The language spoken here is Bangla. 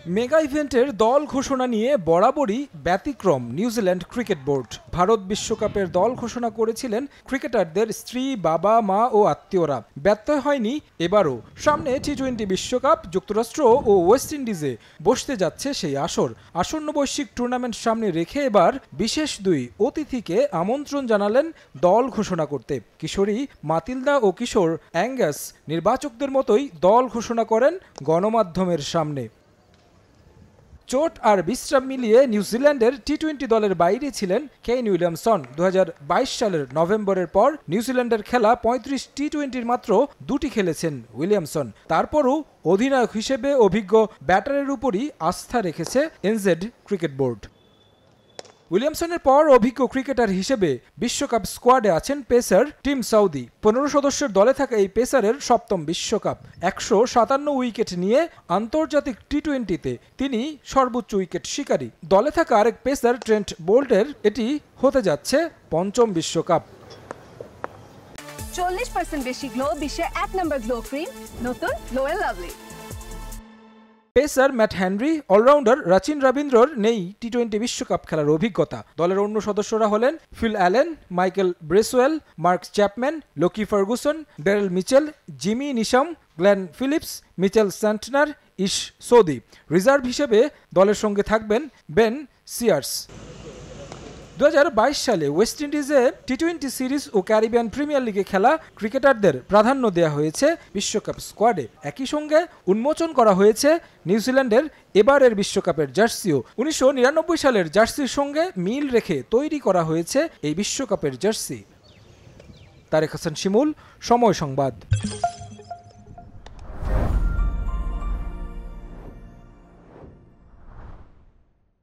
মেগা ইভেন্টের দল ঘোষণা নিয়ে বরাবরই ব্যতিক্রম নিউজিল্যান্ড ক্রিকেট বোর্ড। ভারত বিশ্বকাপের দল ঘোষণা করেছিলেন ক্রিকেটারদের স্ত্রী, বাবা, মা ও আত্মীয়রা। ব্যত্যয় হয়নি এবারও। সামনে টি-20 বিশ্বকাপ, যুক্তরাষ্ট্র ও ওয়েস্ট ইন্ডিজে বসতে যাচ্ছে সেই আসর। আসন্ন বৈশ্বিক টুর্নামেন্ট সামনে রেখে এবার বিশেষ 2 অতিথিকে আমন্ত্রণ জানালেন দল ঘোষণা করতে। কিশোরী মাতিলদা ও কিশোর অ্যাঙ্গাস নির্বাচকদের মতোই দল ঘোষণা করেন গণমাধ্যমের সামনে। চোট আর বিশ্রাম মিলিয়ে নিউজিল্যান্ডের টি-20 দলের বাইরে ছিলেন কেইন উইলিয়ামসন। 2022 সালের নভেম্বরের পর নিউজিল্যান্ডের খেলা 35 টি-20-র মাত্র 2টি খেলেছেন উইলিয়ামসন। তারপরও অধিনায়ক হিসেবে অভিজ্ঞ ব্যাটারের উপরই আস্থা রেখেছে এনজেড ক্রিকেট বোর্ড। উইলিয়ামসনের পর অভিজ্ঞ ক্রিকেটার হিসেবে বিশ্বকাপ স্কোয়াডে আছেন পেসার টিম সাউদি। 15 সদস্যের দলে থাকা এই পেসারের 7ম বিশ্বকাপ। 157 উইকেট নিয়ে আন্তর্জাতিক টি-20-তে তিনি সর্বোচ্চ উইকেট শিকারী। দলে থাকা আরেক পেসার ট্রেন্ট বোল্টের এটি হতে যাচ্ছে 5ম বিশ্বকাপ। 40% বেশি গ্লো, বিশ্বের 1 নম্বর গ্লো ক্রিম, নতুন glow and lovely. Pacer Matt Henry, allrounder Rachin রবীন্দ্রর নেই টি-20 বিশ্বকাপ খেলার অভিজ্ঞতা। দলের অন্য সদস্যরা হলেন Phil Allen, Michael Bracewell, Mark Chapman, Lockie Ferguson, Daryl Mitchell, Jimmy Neesham, Glenn Phillips, Mitchell Santner, Ish Sodhi. Reserve হিসেবে দলের সঙ্গে থাকবেন বেন সিয়ার্স। 2022 সালে ওয়েস্ট ইন্ডিজে টি-20 সিরিজ ও ক্যারিবিয়ান প্রিমিয়ার লিগে খেলা ক্রিকেটারদের প্রাধান্য দেওয়া হয়েছে বিশ্বকাপ স্কোয়াডে। একই সঙ্গে উন্মোচন করা হয়েছে নিউজিল্যান্ডের এবারের বিশ্বকাপের জার্সিও। 1999 সালের জার্সির সঙ্গে মিল রেখে তৈরি করা হয়েছে এই বিশ্বকাপের জার্সি। তারেক হাসান শিমুল, সময় সংবাদ।